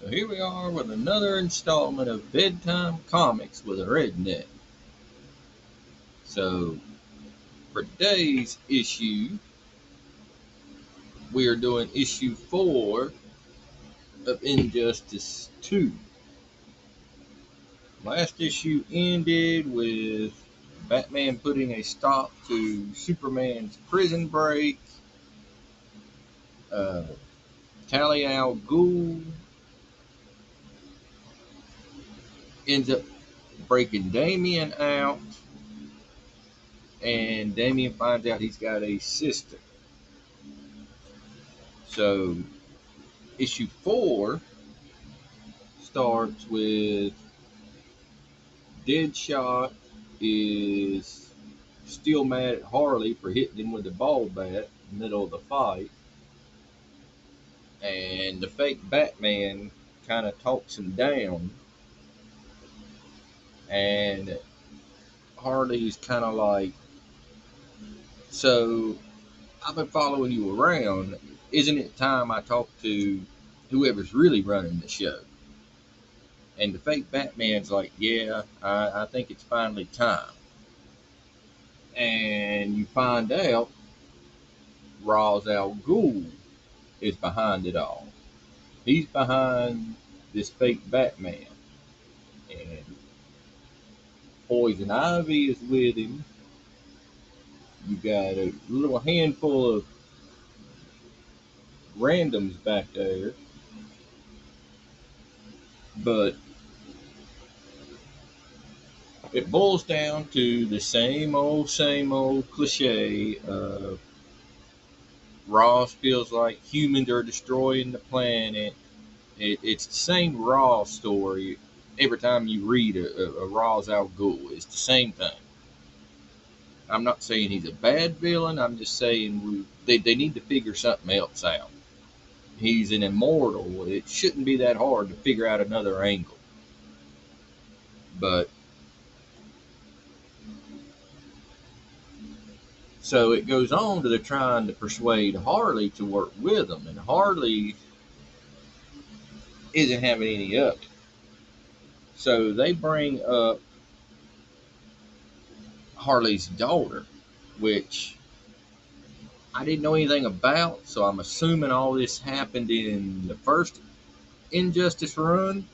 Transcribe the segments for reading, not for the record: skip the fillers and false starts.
So here we are with another installment of Bedtime Comics with a Redneck. So for today's issue, we are doing issue 4 of Injustice 2. Last issue ended with Batman putting a stop to Superman's prison break. Uh, Talia al Ghul ends up breaking Damian out, and Damian finds out he's got a sister. So issue 4 starts with Deadshot is still mad at Harley for hitting him with a ball bat in the middle of the fight, and the fake Batman kind of talks him down, and Harley's kind of like, so I've been following you around. Isn't it time I talk to whoever's really running the show? And the fake Batman's like, yeah, I think it's finally time. And you find out Ra's al Ghul is behind it all. He's behind this fake Batman. And Poison Ivy is with him. You got a little handful of randoms back there. But it boils down to the same old cliche of Ross feels like humans are destroying the planet. It's the same Raw story every time you read a Ra's al Ghul. It's the same thing. I'm not saying he's a bad villain. I'm just saying they need to figure something else out. He's an immortal. It shouldn't be that hard to figure out another angle. But so it goes on to they're trying to persuade Harley to work with them, and Harley isn't having any of it. So they bring up Harley's daughter, which I didn't know anything about, so I'm assuming all this happened in the first Injustice run.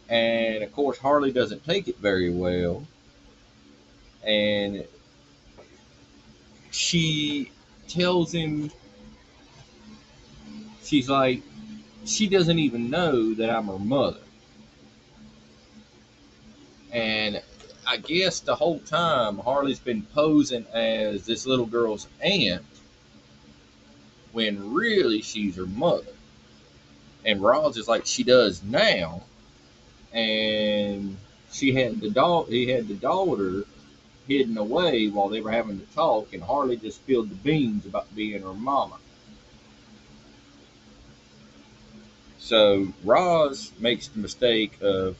And of course, Harley doesn't take it very well. And she tells him, she's like, she doesn't even know that I'm her mother. And I guess the whole time Harley's been posing as this little girl's aunt when really she's her mother. And Roz is like she does now. And he had the daughter hidden away while they were having to talk, and Harley just spilled the beans about being her mama. So Roz makes the mistake of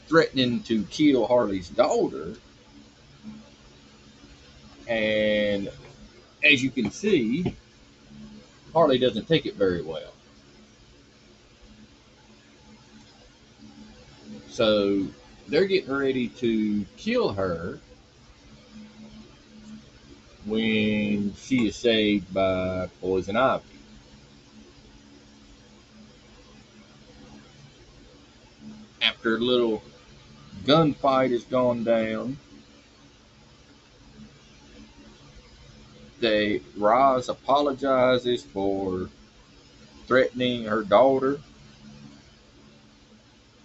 threatening to kill Harley's daughter, and as you can see, Harley doesn't take it very well. So they're getting ready to kill her when she is saved by Poison Ivy. After a little gunfight has gone down, Roz apologizes for threatening her daughter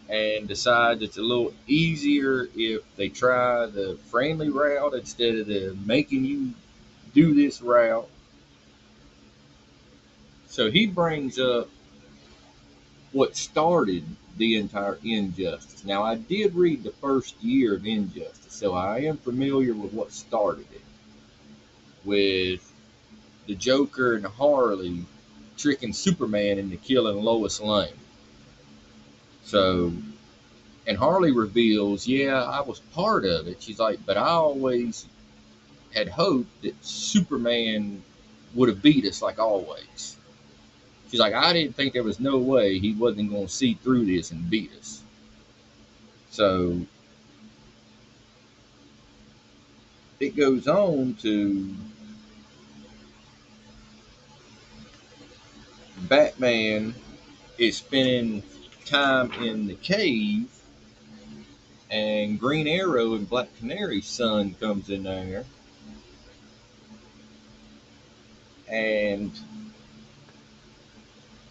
and decides it's a little easier if they try the friendly route instead of the making you do this route. So he brings up what started the entire Injustice. Now, I did read the first year of Injustice, so I am familiar with what started it, with the Joker and Harley tricking Superman into killing Lois Lane. So, and Harley reveals, yeah, I was part of it. She's like, but I always had hoped that Superman would have beat us like always. She's like, I didn't think there was no way he wasn't going to see through this and beat us. So it goes on to Batman is spending time in the cave, and Green Arrow and Black Canary's son comes in there, and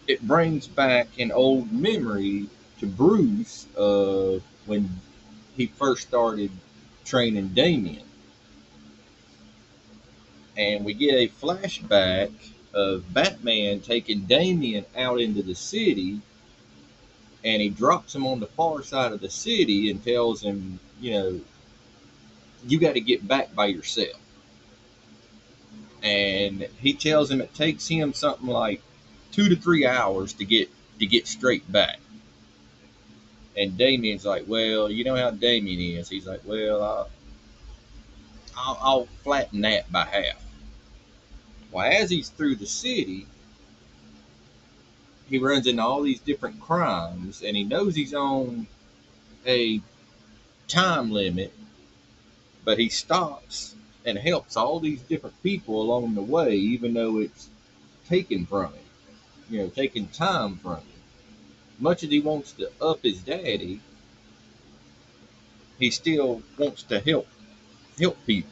it brings back an old memory to Bruce of when he first started training Damian. And we get a flashback of Batman taking Damian out into the city, and he drops him on the far side of the city and tells him, you got to get back by yourself. And he tells him it takes him something like 2 to 3 hours to get straight back. And Damien's like, well, you know how Damien is. He's like, well, I'll flatten that by half. Well, as he's through the city, he runs into all these different crimes, and he knows he's on a time limit, but he stops and helps all these different people along the way, even though it's taken from him, taking time from him. Much as he wants to up his daddy, he still wants to help people.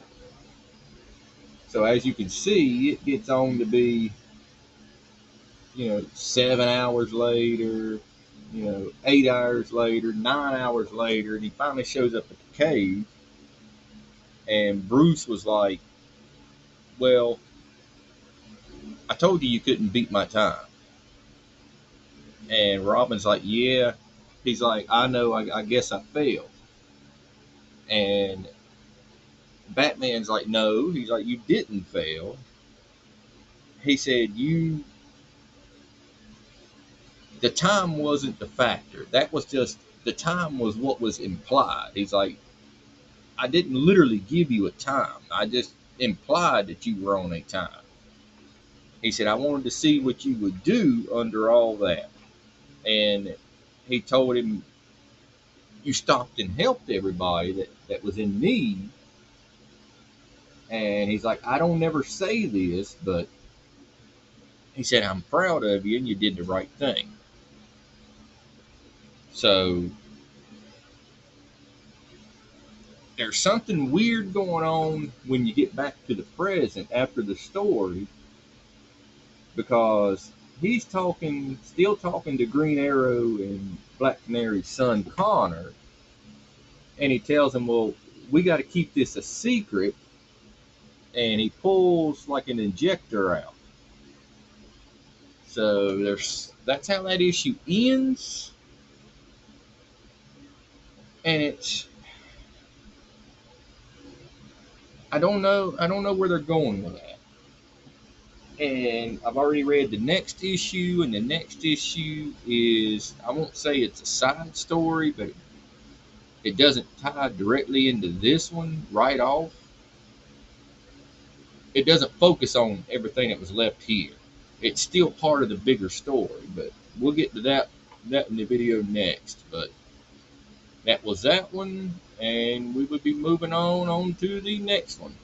So as you can see, it gets on to be, 7 hours later, 8 hours later, 9 hours later, and he finally shows up at the cave. And Bruce was like, well, I told you couldn't beat my time. And Robin's like, yeah. He's like, I know, I guess I failed. And Batman's like, no. He's like, you didn't fail. He said, the time wasn't the factor. That was just, the time was what was implied. He's like, I didn't literally give you a time. I just implied that you were on a time. He said, I wanted to see what you would do under all that. And he told him, you stopped and helped everybody that was in need. And he's like, I don't never say this, but he said, I'm proud of you and you did the right thing. So there's something weird going on when you get back to the present after the story, because he's still talking to Green Arrow and Black Canary's son Connor, and he tells him, well, we got to keep this a secret, and he pulls like an injector out. So that's how that issue ends, and I don't know where they're going with that. And I've already read the next issue, and the next issue is, I won't say it's a side story, but it doesn't tie directly into this one right off. It doesn't focus on everything that was left here. It's still part of the bigger story, but we'll get to that in the video next. But that was that one, and we would be moving on to the next one.